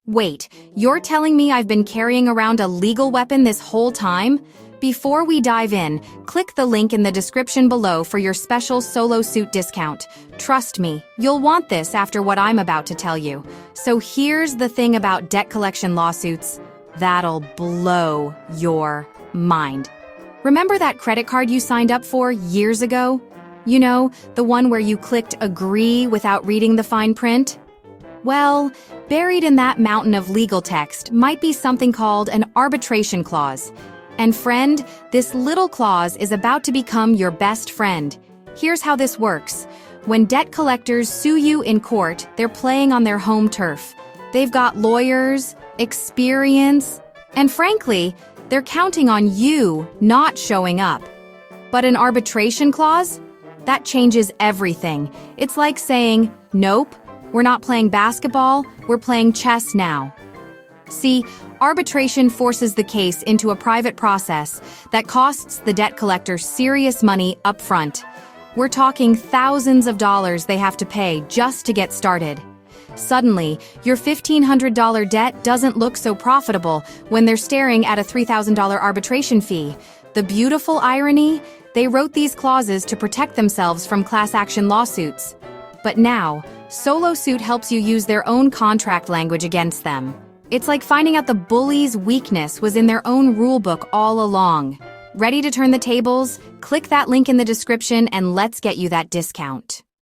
Wait, you're telling me I've been carrying around a legal weapon this whole time? Before we dive in, click the link in the description below for your special SoloSuit discount. Trust me, you'll want this after what I'm about to tell you. So here's the thing about debt collection lawsuits. That'll blow your mind. Remember that credit card you signed up for years ago? You know, the one where you clicked agree without reading the fine print? Well, buried in that mountain of legal text might be something called an arbitration clause. And friend, this little clause is about to become your best friend. Here's how this works. When debt collectors sue you in court, they're playing on their home turf. They've got lawyers, experience, and frankly, they're counting on you not showing up. But an arbitration clause? That changes everything. It's like saying, nope, we're not playing basketball, we're playing chess now. See, arbitration forces the case into a private process that costs the debt collector serious money up front. We're talking thousands of dollars they have to pay just to get started. Suddenly, your $1,500 debt doesn't look so profitable when they're staring at a $3,000 arbitration fee. The beautiful irony? They wrote these clauses to protect themselves from class action lawsuits. But now, SoloSuit helps you use their own contract language against them. It's like finding out the bully's weakness was in their own rulebook all along. Ready to turn the tables? Click that link in the description and let's get you that discount.